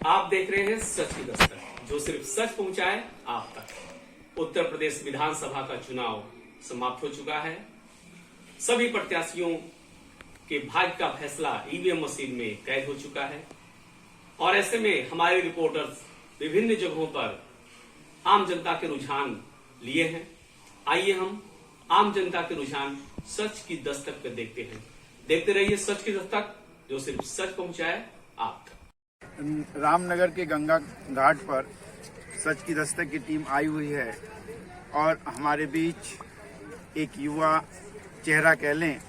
आप देख रहे हैं सच की दस्तक, जो सिर्फ सच पहुंचाए आप तक। उत्तर प्रदेश विधानसभा का चुनाव समाप्त हो चुका है। सभी प्रत्याशियों के भाग्य का फैसला ईवीएम मशीन में कैद हो चुका है और ऐसे में हमारे रिपोर्टर्स विभिन्न जगहों पर आम जनता के रुझान लिए हैं। आइए हम आम जनता के रुझान सच की दस्तक पे देखते हैं। देखते रहिए सच की दस्तक, जो सिर्फ सच पहुंचाए आप तक। रामनगर के गंगा घाट पर सच की दस्तक की टीम आई हुई है और हमारे बीच एक युवा चेहरा कह लें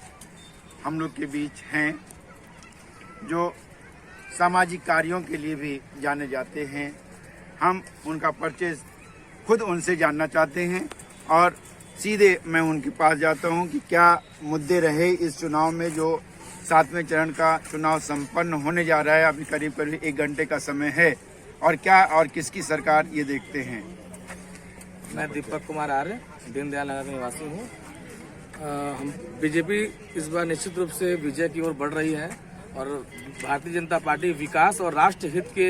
हम लोग के बीच हैं, जो सामाजिक कार्यों के लिए भी जाने जाते हैं। हम उनका परिचय खुद उनसे जानना चाहते हैं और सीधे मैं उनके पास जाता हूं कि क्या मुद्दे रहे इस चुनाव में। जो 7वें चरण का चुनाव संपन्न होने जा रहा है, अभी करीब करीब 1 घंटे का समय है, और क्या और किसकी सरकार ये देखते हैं। मैं दीपक कुमार आर्य दीनदयाल नगर निवासी हूँ। हम बीजेपी इस बार निश्चित रूप से विजय की ओर बढ़ रही है और भारतीय जनता पार्टी विकास और राष्ट्र हित के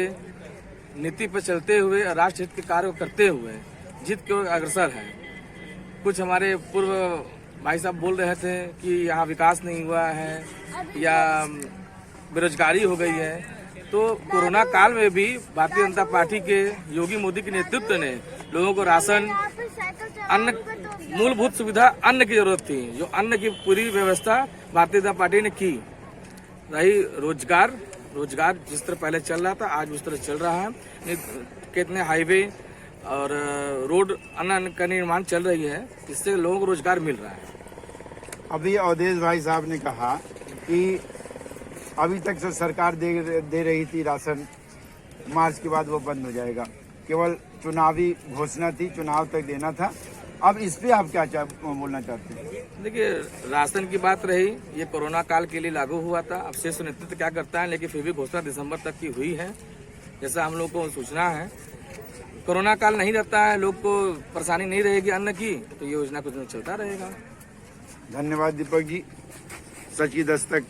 नीति पर चलते हुए और राष्ट्र हित के कार्य करते हुए जीत की ओर अग्रसर है। कुछ हमारे पूर्व भाई साहब बोल रहे थे कि यहाँ विकास नहीं हुआ है या बेरोजगारी हो गई है, तो कोरोना काल में भी भारतीय जनता पार्टी के योगी मोदी के नेतृत्व ने लोगों को राशन, अन्न, मूलभूत सुविधा, अन्न की जरूरत थी, जो अन्न की पूरी व्यवस्था भारतीय जनता पार्टी ने की। रही रोजगार जिस तरह पहले चल रहा था आज उस तरह चल रहा है। कितने हाईवे और रोड अन्न का निर्माण चल रही है, इससे लोगों को रोजगार मिल रहा है। अभी अवधेश भाई साहब ने कहा कि अभी तक जो सरकार दे रही थी राशन, मार्च के बाद वो बंद हो जाएगा। केवल चुनावी घोषणा थी, चुनाव तक देना था। अब इस पे आप क्या बोलना चाहते हैं? देखिए, राशन की बात रही, ये कोरोना काल के लिए लागू हुआ था। अब शेष नेतृत्व क्या करता है, लेकिन फिर भी घोषणा दिसंबर तक की हुई है, जैसा हम लोग को सूचना है। कोरोना काल नहीं रहता है, लोग को परेशानी नहीं रहेगी अन्न की, तो ये योजना कुछ दिन चलता रहेगा। धन्यवाद दीपक जी, सच की दस्तक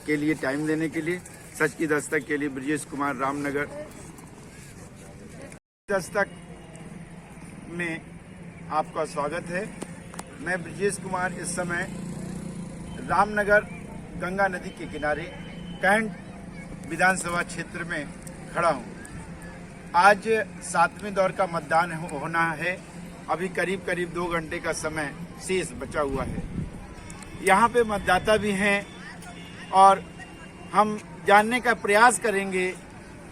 के लिए टाइम देने के लिए। सच की दस्तक के लिए ब्रजेश कुमार, रामनगर। दस्तक में आपका स्वागत है। मैं ब्रजेश कुमार इस समय रामनगर गंगा नदी के किनारे कैंट विधानसभा क्षेत्र में खड़ा हूं। आज 7वें दौर का मतदान होना है। अभी करीब करीब 2 घंटे का समय शेष बचा हुआ है। यहाँ पे मतदाता भी हैं और हम जानने का प्रयास करेंगे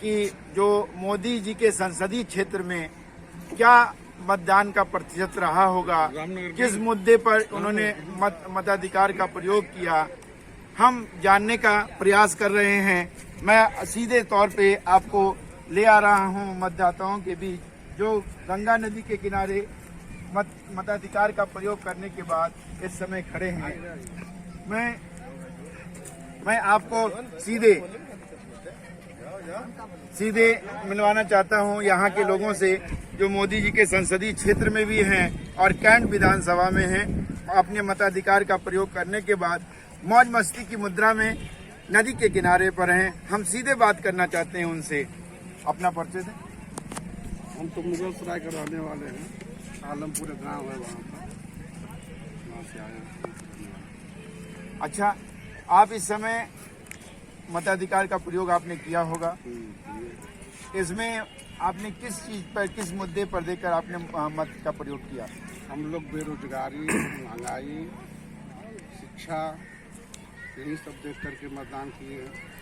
कि जो मोदी जी के संसदीय क्षेत्र में क्या मतदान का प्रतिशत रहा होगा, किस मुद्दे पर उन्होंने मताधिकार का प्रयोग किया, हम जानने का प्रयास कर रहे हैं। मैं सीधे तौर पे आपको ले आ रहा हूं मतदाताओं के बीच, जो गंगा नदी के किनारे मताधिकार का प्रयोग करने के बाद इस समय खड़े हैं। मैं आपको सीधे मिलवाना चाहता हूं यहाँ के लोगों से, जो मोदी जी के संसदीय क्षेत्र में भी हैं और कैंट विधानसभा में हैं। अपने मताधिकार का प्रयोग करने के बाद मौज मस्ती की मुद्रा में नदी के किनारे पर हैं। हम सीधे बात करना चाहते हैं उनसे। अपना परिचय दें। हम तो मुगल सराय के रहने वाले हैं, आलमपुर गांव है, वहाँ से आए हैं। अच्छा, आप इस समय मताधिकार का प्रयोग आपने किया होगा, इसमें आपने किस चीज पर, किस मुद्दे पर देकर आपने मत का प्रयोग किया? हम लोग बेरोजगारी, महंगाई, शिक्षा, यही सब देख करके मतदान किए हैं।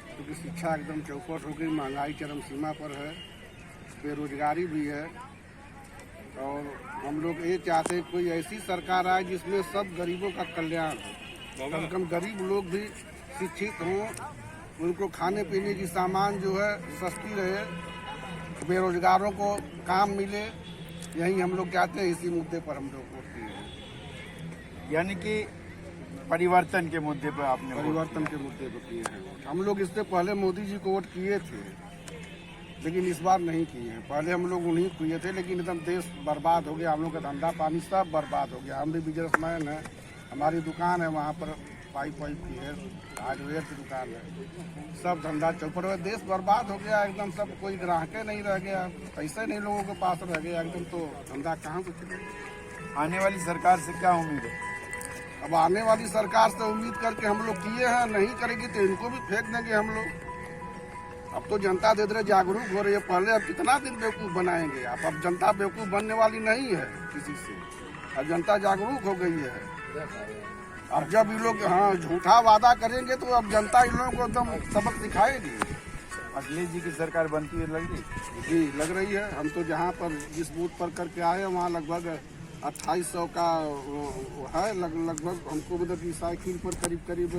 क्योंकि शिक्षा एकदम चौपट हो गई, महंगाई चरम सीमा पर है, बेरोजगारी भी है, और हम लोग ये चाहते हैं कोई ऐसी सरकार आए जिसमें सब गरीबों का कल्याण हो। कम से कम गरीब लोग भी शिक्षित हों, उनको खाने पीने की सामान जो है सस्ती रहे, बेरोजगारों को काम मिले, यही हम लोग चाहते हैं। इसी मुद्दे पर हम लोग वोट किए हैं। यानी कि परिवर्तन के मुद्दे पर आपने परिवर्तन के मुद्दे पर किए हैं। हम लोग इससे पहले मोदी जी को वोट किए थे, लेकिन इस बार नहीं किए हैं। पहले हम लोग उन्हीं को किए थे, लेकिन एकदम देश बर्बाद हो गया, हम लोग का धंधा पानी सब बर्बाद हो गया। हम भी बिजनेसमैन हैं, हमारी दुकान है, वहाँ पर पाइप वाइप की है, हार्डवेयर की दुकान है, सब धंधा चौपट है। देश बर्बाद हो गया एकदम, सब कोई ग्राहक नहीं रह गया, पैसे नहीं लोगों के पास रह गया एकदम, तो धंधा कहाँ से चलेगा। आने वाली सरकार से क्या उम्मीद है? अब आने वाली सरकार से उम्मीद करके हम लोग किए हैं, नहीं करेगी तो इनको भी फेंक देंगे हम लोग। अब तो जनता धीरे धीरे जागरूक हो रही है, पहले अब कितना दिन बेवकूफ़ बनाएंगे आप। अब जनता बेवकूफ़ बनने वाली नहीं है किसी से, अब जनता जागरूक हो गई है। अब जब ये लोग झूठा वादा करेंगे तो अब जनता इन लोगों को एकदम सबक सिखाएगी। अखिलेश जी की सरकार बनती हुई लग रही? जी लग रही है। हम तो जहाँ पर जिस बूथ पर करके आए हैं वहाँ लगभग 2800 का है लगभग। हमको मतलब कि साइकिल पर करीब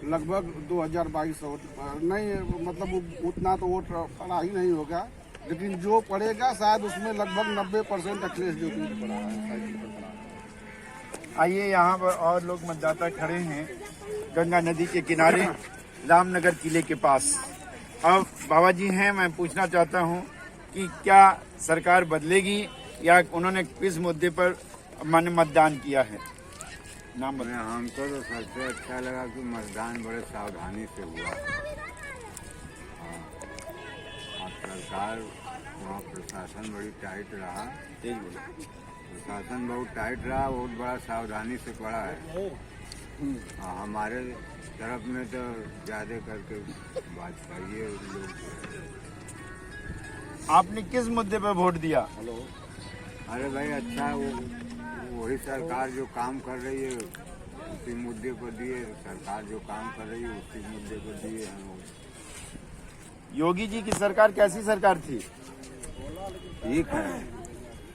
लगभग 2200 नहीं, मतलब उतना तो वोट पड़ा ही नहीं होगा, लेकिन जो पड़ेगा शायद उसमें लगभग 90% अखिलेश जोगी ने पड़ा है, साइकिल पर पड़ा है। आइए, यहाँ पर और लोग मतदाता खड़े हैं गंगा नदी के किनारे रामनगर किले के पास। अब बाबा जी हैं, मैं पूछना चाहता हूँ कि क्या सरकार बदलेगी या उन्होंने किस मुद्दे पर मतदान किया है? नाम बताएं। हमको तो सबसे अच्छा लगा कि मतदान बड़े सावधानी से हुआ। और सरकार वहाँ प्रशासन बड़ी टाइट रहा, प्रशासन बहुत टाइट रहा, बहुत बड़ा सावधानी से पड़ा है। हमारे तरफ में तो ज़्यादा करके भाजपा लोग। आपने किस मुद्दे पर वोट दिया? अरे भाई अच्छा, वही सरकार जो काम कर रही है उसी मुद्दे पर दिए, सरकार जो काम कर रही है उसी मुद्दे पर दिए हम लोग। योगी जी की सरकार कैसी सरकार थी? ठीक है,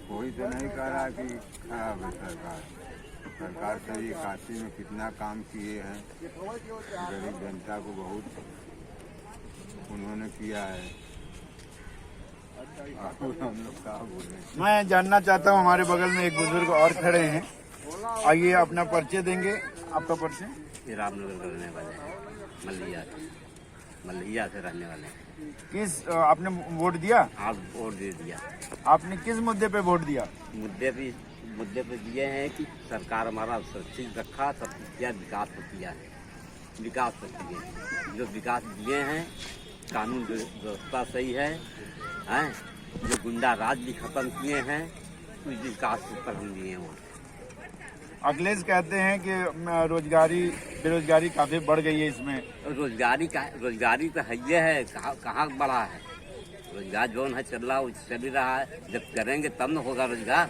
कोई तो नहीं कह रहा कि खराब है सरकार। सरकार सही, काशी में कितना काम किए हैं, गरीब जनता को बहुत उन्होंने किया है। हम लोग क्या बोले। मैं जानना चाहता हूँ, हमारे बगल में एक बुजुर्ग और खड़े हैं, आइए अपना परिचय देंगे। आपका परिचय? ये रामनगर का रहने वाले हैं, मल्लिया से रहने वाले हैं। किस आपने वोट दिया? आप वोट दे दिया। आपने किस मुद्दे पे वोट दिया? मुद्दे पे दिए हैं कि सरकार हमारा सुरक्षित रखा, सब किया, विकास पर किया है, विकास पर किए। जो विकास दिए हैं, कानून व्यवस्था सही है, जो गुंडा राज भी खत्म किए हैं, उस विकास पर हम दिए हैं। अखिलेश कहते हैं कि बेरोजगारी काफी बढ़ गई है इसमें। रोजगारी तो है, कहाँ बढ़ा है? रोजगार जो है चल रहा है, वो चल ही रहा है। जब करेंगे तब न होगा रोजगार।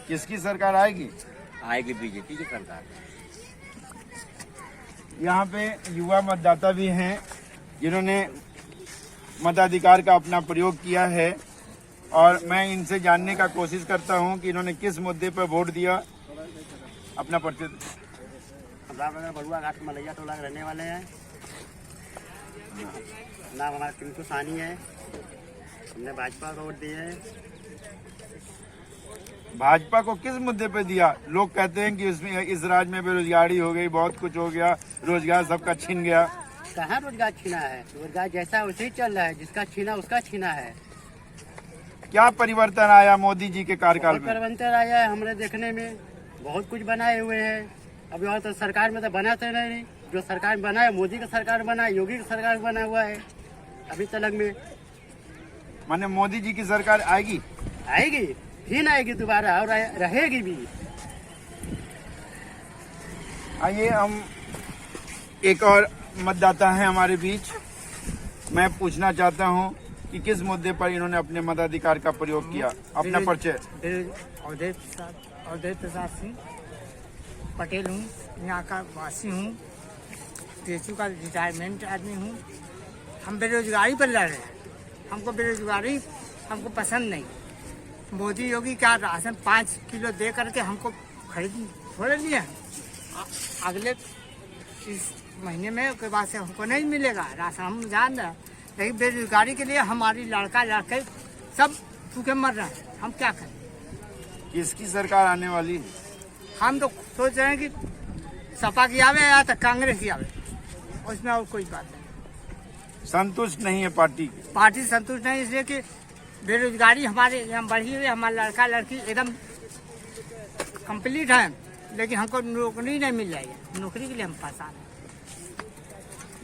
किसकी सरकार आएगी? आएगी बीजेपी की सरकार। यहाँ पे युवा मतदाता भी हैं जिन्होंने मताधिकार का अपना प्रयोग किया है, और मैं इनसे जानने का कोशिश करता हूँ कि इन्होंने किस मुद्दे पर वोट दिया। अपना परिचय। रामनगर बड़ुआ घाट मलैया टोला के रहने वाले हैं। नाम हमारा टिंकू सानी है। हमने भाजपा को वोट दिए हैं। भाजपा को किस मुद्दे पे दिया? लोग कहते हैं कि इसमें इस राज्य में बेरोजगारी हो गई, बहुत कुछ हो गया, रोजगार सबका छिन गया। कहाँ रोजगार छीना है? रोजगार जैसा वैसे ही चल रहा है, जिसका छीना उसका छीना है। क्या परिवर्तन आया मोदी जी के कार्यकाल में? परिवर्तन आया है हमारे देखने में, बहुत कुछ बनाए हुए हैं। अभी और तो सरकार में तो बना तो नहीं, जो सरकार बना है मोदी का सरकार बना है, योगी का सरकार बना हुआ है अभी तलक में। माने मोदी जी की सरकार आएगी? आएगी, फिर आएगी दोबारा, और रहेगी भी। आइए, हम एक और मतदाता हैं हमारे बीच। मैं पूछना चाहता हूं कि किस मुद्दे पर इन्होंने अपने मताधिकार का प्रयोग किया। अपना परिचय। अवधेश प्रसाद सिंह पटेल हूँ, यहाँ का वासी हूँ, टीएचयू का रिटायरमेंट आदमी हूँ। हम बेरोजगारी पर लड़ रहे हैं, हमको बेरोजगारी हमको पसंद नहीं। मोदी योगी क्या राशन 5 किलो दे करके हमको खरीद थोड़े लिए हैं। अगले इस महीने में के बाद से हमको नहीं मिलेगा राशन, हम जान रहे हैं। लेकिन बेरोजगारी के लिए हमारी लड़के सब भूखे मर रहे हैं, हम क्या करें? किसकी सरकार आने वाली है? हम तो सोच रहे हैं कि सपा की आवे या तो कांग्रेस की आवे, उसमें और कोई बात नहीं। संतुष्ट नहीं है पार्टी की? पार्टी संतुष्ट नहीं, इसलिए कि बेरोजगारी हमारे यहाँ बढ़ी हुई है। हमारा लड़का लड़की एकदम कंप्लीट है, लेकिन हमको नौकरी नहीं मिल रही है। नौकरी के लिए हम परेशान हैं,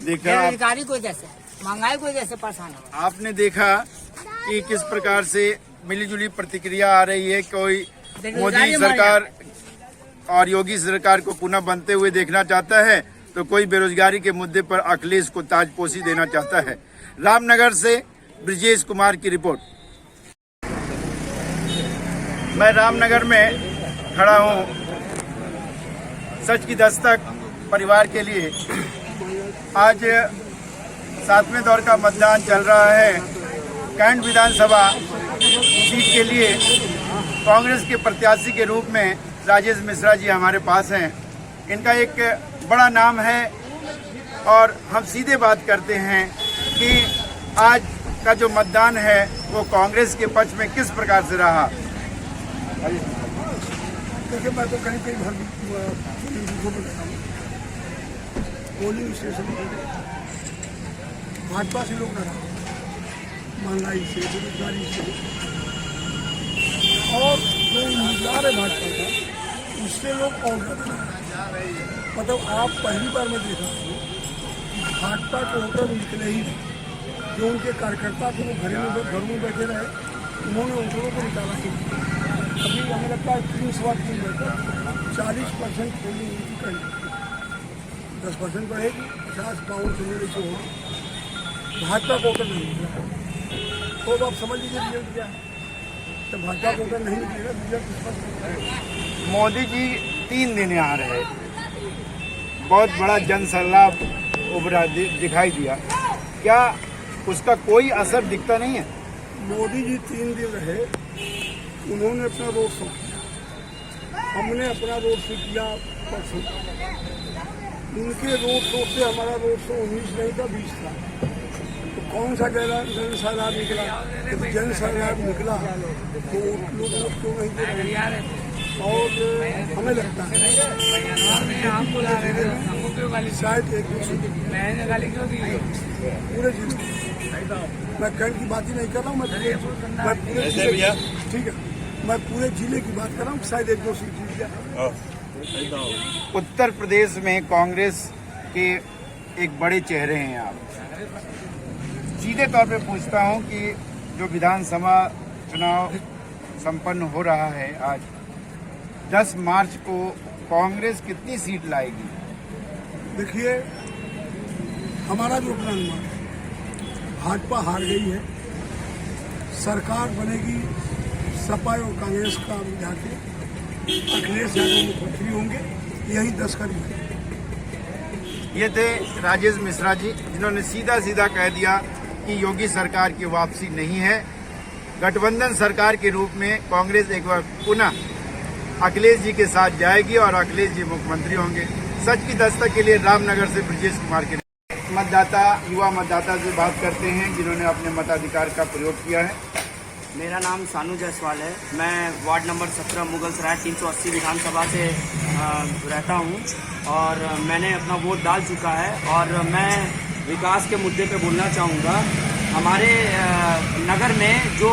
देखा बेरोजगारी की वजह से, महंगाई की वजह से परेशान है। आपने देखा कि किस प्रकार से मिलीजुली प्रतिक्रिया आ रही है। कोई मोदी सरकार और योगी सरकार को पुनः बनते हुए देखना चाहता है, तो कोई बेरोजगारी के मुद्दे पर अखिलेश को ताजपोशी देना चाहता है। रामनगर से ब्रजेश कुमार की रिपोर्ट। मैं रामनगर में खड़ा हूं सच की दस्तक परिवार के लिए। आज 7वें दौर का मतदान चल रहा है। कैंट विधानसभा सीट के लिए कांग्रेस के प्रत्याशी के रूप में राजेश मिश्रा जी हमारे पास हैं। इनका एक बड़ा नाम है और हम सीधे बात करते हैं कि आज का जो मतदान है वो कांग्रेस के पक्ष में किस प्रकार से रहा। देखिए, मैं तो कहीं पोलिंग स्टेशन भाजपा से लोग डरा, महंगाई से, बेरोजगारी से, और जो उम्मीदवार है भाजपा का उससे लोग कांग्रेस। मतलब आप पहली बार में देखा भाजपा के वोटर निकले ही नहीं। जो उनके कार्यकर्ता थे वो घर में बैठे रहे, उन्होंने वोटरों को निकाला ही। अभी हमें लगता है 40% पोलिंग उनकी करेगी, 10% बढ़ेगी, 50-52 से जो होगी। भाजपा को वोटर नहीं निकला तो आप समझ लीजिए रिजल्ट क्या है। तो भाजपा को वोटर नहीं निकलेगा, रिजल्ट स्पष्ट। मोदी जी 3 दिन यहाँ रहे, बहुत बड़ा जन सैलाब उभरा दिखाई दिया, क्या उसका कोई असर दिखता नहीं है? मोदी जी 3 दिन रहे, उन्होंने अपना रोड शो किया, हमने अपना रोड शो किया परसों। उनके रोड शो से हमारा रोड शो 19 नहीं था, 20 था। तो कौन सा जन सैलाब निकला? तो जन सैलाब निकला तो लोगों को नहीं दे। और हमें लगता है शायद एक पूरे जिले, मैं कैंट की बात ही नहीं कर रहा हूँ, मैं पूरे जिले, ठीक है, मैं पूरे जिले की बात कर रहा हूँ, शायद 1-2 सीट जीत जाए। उत्तर प्रदेश में कांग्रेस के एक बड़े चेहरे हैं आप। सीधे तौर पे पूछता हूँ कि जो विधानसभा चुनाव संपन्न हो रहा है आज 10 मार्च को, कांग्रेस कितनी सीट लाएगी? देखिए, हमारा जो अनुमान, भाजपा हार गई है, सरकार बनेगी सपा और कांग्रेस का मिला के, अखिलेश यादव मुख्यमंत्री होंगे, यही 10 का रिजल्ट। ये थे राजेश मिश्रा जी, जिन्होंने सीधा सीधा कह दिया कि योगी सरकार की वापसी नहीं है। गठबंधन सरकार के रूप में कांग्रेस एक बार पुनः अखिलेश जी के साथ जाएगी और अखिलेश जी मुख्यमंत्री होंगे। सच की दस्तक के लिए रामनगर से ब्रजेश कुमार के मतदाता, युवा मतदाता से बात करते हैं जिन्होंने अपने मताधिकार का प्रयोग किया है। मेरा नाम सानू जायसवाल है। मैं वार्ड नंबर 17 मुगलसराय 380 विधानसभा से रहता हूं और मैंने अपना वोट डाल चुका है। और मैं विकास के मुद्दे पे बोलना चाहूँगा। हमारे नगर में जो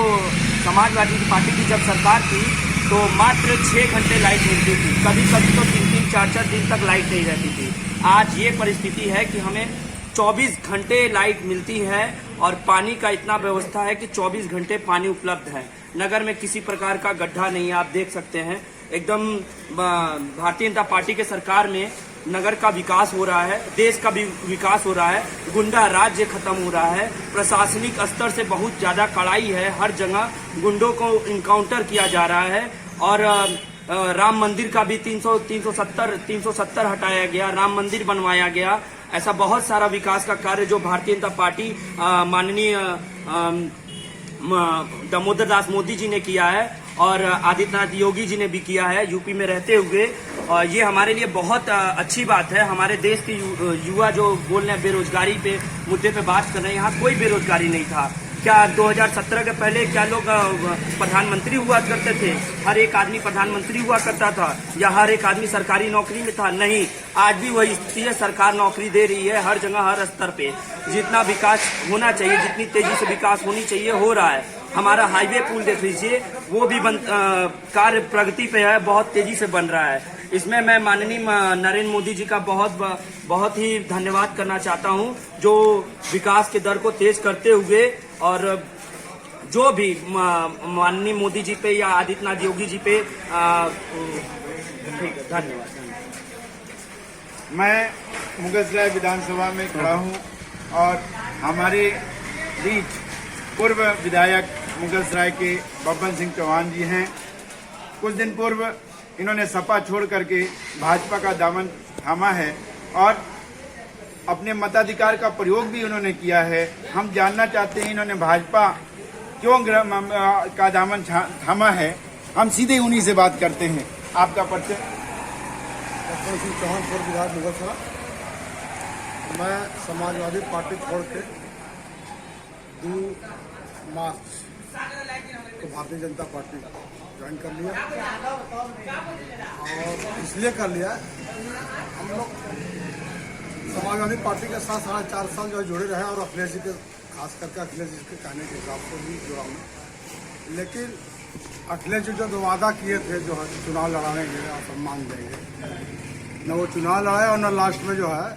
समाजवादी पार्टी की जब सरकार थी तो मात्र 6 घंटे लाइट मिलती थी, कभी कभी तो 3-3, 4-4 दिन तक लाइट नहीं रहती थी। आज ये परिस्थिति है कि हमें 24 घंटे लाइट मिलती है और पानी का इतना व्यवस्था है कि 24 घंटे पानी उपलब्ध है। नगर में किसी प्रकार का गड्ढा नहीं है, आप देख सकते हैं। एकदम भारतीय जनता पार्टी के सरकार में नगर का विकास हो रहा है, देश का भी विकास हो रहा है, गुंडा राज्य खत्म हो रहा है, प्रशासनिक स्तर से बहुत ज्यादा कड़ाई है, हर जगह गुंडों को इनकाउंटर किया जा रहा है। और राम मंदिर का भी 370 हटाया गया, राम मंदिर बनवाया गया। ऐसा बहुत सारा विकास का कार्य जो भारतीय जनता पार्टी माननीय दामोदर दास मोदी जी ने किया है और आदित्यनाथ योगी जी ने भी किया है यूपी में रहते हुए। और ये हमारे लिए बहुत अच्छी बात है। हमारे देश के युवा जो बोल रहे हैं बेरोजगारी पे मुद्दे पे बात कर रहे हैं, यहाँ कोई बेरोजगारी नहीं था। क्या 2017 के पहले क्या लोग प्रधानमंत्री हुआ करते थे? हर एक आदमी प्रधानमंत्री हुआ करता था या हर एक आदमी सरकारी नौकरी में था? नहीं, आज भी वही स्थिति है। सरकार नौकरी दे रही है हर जगह, हर स्तर पे। जितना विकास होना चाहिए, जितनी तेजी से विकास होनी चाहिए, हो रहा है। हमारा हाईवे पुल देख लीजिए, वो भी कार्य प्रगति पे है, बहुत तेजी से बन रहा है। इसमें मैं माननीय नरेंद्र मोदी जी का बहुत ही धन्यवाद करना चाहता हूं, जो विकास के दर को तेज करते हुए और जो भी माननीय मोदी जी पे या आदित्यनाथ योगी जी पे ठीक है, धन्यवाद। मैं मुगलसराय विधानसभा में खड़ा हूं और हमारे बीच पूर्व विधायक मुगलसराय के बब्बन सिंह चौहान जी हैं। कुछ दिन पूर्व इन्होंने सपा छोड़ करके भाजपा का दामन थामा है और अपने मताधिकार का प्रयोग भी उन्होंने किया है। हम जानना चाहते हैं इन्होंने भाजपा क्यों का दामन थामा है। हम सीधे उन्हीं से बात करते हैं। आपका परिचय? बब्बन सिंह चौहान, पूर्व विधायक मुगलसराय। मैं समाजवादी पार्टी छोड़ के 2 मार्च को भारतीय जनता पार्टी ज्वाइन कर लिया और इसलिए कर लिया हम लोग समाजवादी पार्टी के साथ 4.5 साल जो जुड़े रहे और अखिलेश जी के, खास करके अखिलेश जी के कहने के हिसाब से भी जुड़ा हूँ। लेकिन अखिलेश जी जो वादा किए थे जो है चुनाव लड़ाएंगे और सम्मान देंगे, न वो चुनाव लड़ाए और न लास्ट में जो है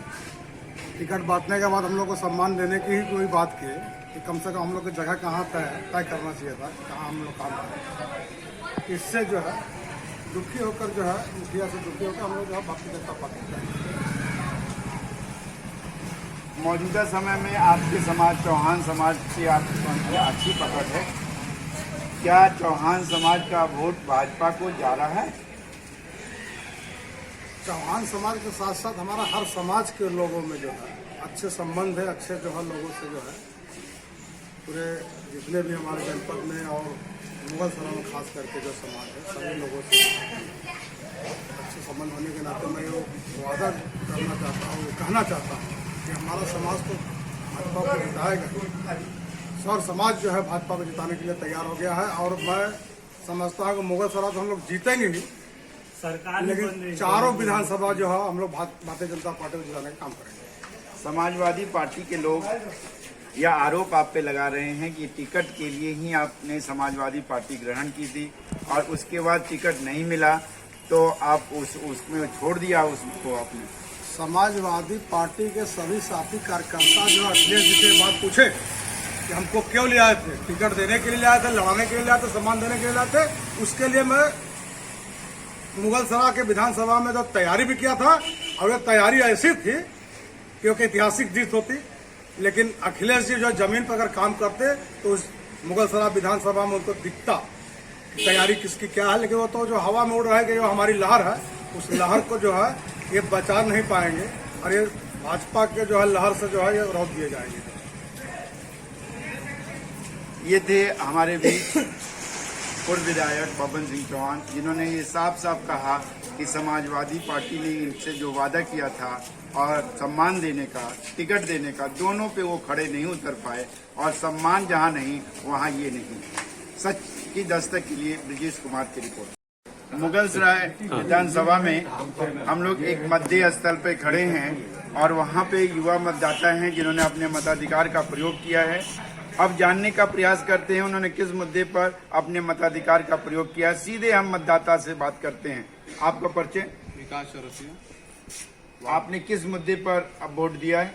टिकट बांटने के बाद हम लोग को सम्मान देने की ही कोई बात किए कि कम से कम हम लोग की जगह कहाँ तय करना चाहिए था, कहाँ हम लोग काम करें। इससे जो है दुखी होकर जो है मुखिया से दुखी होकर हम लोग जो है भारतीय जनता पार्टी जाएंगे। मौजूदा समय में आपके समाज चौहान समाज की आपकी अच्छी पकड़ है। क्या चौहान समाज का वोट भाजपा को जा रहा है? चौहान समाज के साथ साथ हमारा हर समाज के लोगों में जो है अच्छे संबंध है, अच्छे जो है लोगों से जो है पूरे जितने भी हमारे जनपद में और मुगलसराय में खास करके जो समाज है सभी लोगों से अच्छे संबंध होने के नाते मैं वो वादा करना चाहता हूँ, कहना चाहता हूँ कि हमारा समाज तो भाजपा को जिताएगा। सर समाज जो है भाजपा को जिताने के लिए तैयार हो गया है और मैं समझता हूँ कि मुगलसराय तो हम लोग जीतेंगे ही, लेकिन चारों विधानसभा जो है हम लोग भारतीय जनता पार्टी को जिताने का काम करेंगे। समाजवादी पार्टी के लोग यह आरोप आप पे लगा रहे हैं कि टिकट के लिए ही आपने समाजवादी पार्टी ग्रहण की थी और उसके बाद टिकट नहीं मिला तो आप उसमें छोड़ दिया उसको आपने। समाजवादी पार्टी के सभी साथी कार्यकर्ता जो अखिलेश जी से बात पूछे कि हमको क्यों ले आए थे, टिकट देने के लिए ले आए थे, लड़ाने के लिए ले आए थे, सम्मान देने के लिए लाए थे, उसके लिए मैं मुगलसराय के विधानसभा में जो तैयारी भी किया था और ये तैयारी ऐसी थी क्योंकि ऐतिहासिक जीत होती। लेकिन अखिलेश जी जो जमीन पर अगर काम करते तो उस मुगलसराय विधानसभा में उनको दिखता तैयारी किसकी क्या है, लेकिन वो तो जो हवा में उड़ रहा है कि जो हमारी लहर है उस लहर को जो है ये बचा नहीं पाएंगे और ये भाजपा के जो है लहर से जो है ये रोक दिए जाएंगे। ये थे हमारे बीच पूर्व विधायक बब्बन सिंह चौहान, जिन्होंने ये साफ साफ कहा कि समाजवादी पार्टी ने इनसे जो वादा किया था और सम्मान देने का, टिकट देने का, दोनों पे वो खड़े नहीं उतर पाए और सम्मान जहां नहीं वहां ये नहीं। सच की दस्तक के लिए ब्रजेश कुमार की रिपोर्ट। मुगलसराय विधानसभा में हम लोग एक मतदेय स्थल पे खड़े हैं और वहां पे युवा मतदाता हैं जिन्होंने अपने मताधिकार का प्रयोग किया है। अब जानने का प्रयास करते हैं उन्होंने किस मुद्दे पर अपने मताधिकार का प्रयोग किया। सीधे हम मतदाता से बात करते हैं। आपका परिचय? विकास चौरसिया। आपने किस मुद्दे पर अब वोट दिया है?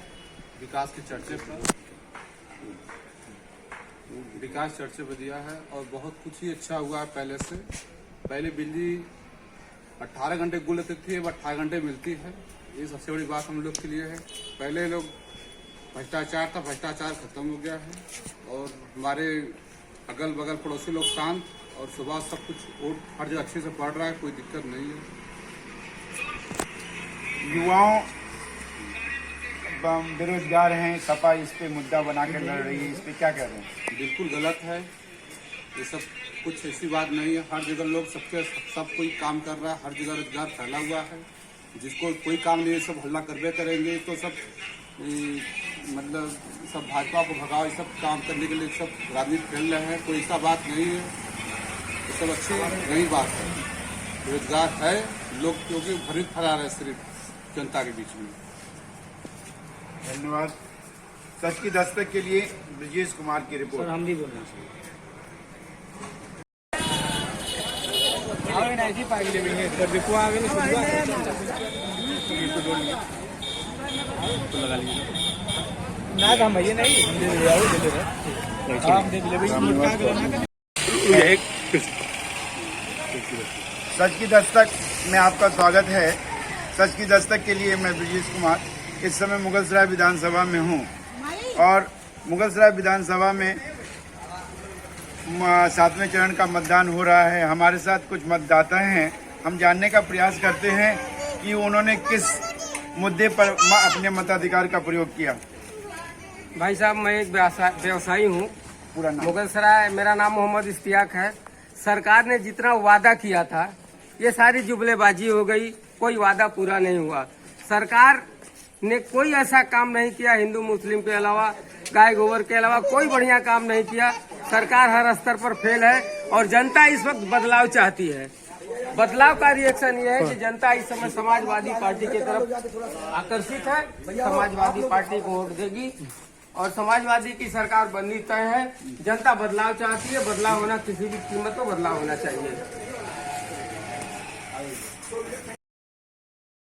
विकास के चर्चे पर, विकास चर्चे पर दिया है और बहुत कुछ ही अच्छा हुआ है पहले से। पहले बिजली 18 घंटे गुल लेती थी, अब 18 घंटे मिलती है। ये सबसे बड़ी बात हम लोग के लिए है। पहले लोग भ्रष्टाचार था, भ्रष्टाचार खत्म हो गया है और हमारे अगल बगल पड़ोसी लोग शांत और सुबह सब कुछ वोट हर जगह अच्छे से पड़ रहा है, कोई दिक्कत नहीं है। युवाओं बेरोजगार हैं, सपा इस पे मुद्दा बनाकर लड़ रही है, इस पे क्या कह रहे हैं? बिल्कुल गलत है, ये सब कुछ ऐसी बात नहीं है। हर जगह लोग सब कोई काम कर रहा है, हर जगह रोजगार फैला हुआ है। जिसको कोई काम नहीं है सब हल्ला करबे करेंगे, तो सब मतलब सब भाजपा को भगाओ, ये सब काम करने के लिए सब राजनीति खेल रहे हैं। कोई ऐसा बात नहीं है, ये सब अच्छी नई बात है। रोजगार है, लोग क्योंकि भरित फरा रहे सिर्फ जनता के बीच में। धन्यवाद। सच की दस्तक के लिए ब्रजेश कुमार की रिपोर्ट। सर हम भी बोलना चाहिए। सच की दस्तक में आपका स्वागत है। सच की दस्तक के लिए मैं ब्रजेश कुमार इस समय मुगलसराय विधानसभा में हूं और मुगलसराय विधानसभा में 7वें चरण का मतदान हो रहा है। हमारे साथ कुछ मतदाता हैं। हम जानने का प्रयास करते हैं कि उन्होंने किस मुद्दे पर अपने मताधिकार का प्रयोग किया। भाई साहब, मैं एक व्यवसायी हूँ। पूरा नाम? मुगलसराय। मेरा नाम मोहम्मद इश्तियाक है। सरकार ने जितना वादा किया था ये सारी जुमलेबाजी हो गई, कोई वादा पूरा नहीं हुआ। सरकार ने कोई ऐसा काम नहीं किया, हिंदू मुस्लिम के अलावा, गाय गोबर के अलावा कोई बढ़िया काम नहीं किया। सरकार हर स्तर पर फेल है और जनता इस वक्त बदलाव चाहती है। बदलाव का रिएक्शन ये है कि जनता इस समय समाजवादी पार्टी की तरफ आकर्षित है, समाजवादी पार्टी को वोट देगी और समाजवादी की सरकार बननी तय है। जनता बदलाव चाहती है, बदलाव होना किसी भी कीमत पर बदलाव होना चाहिए।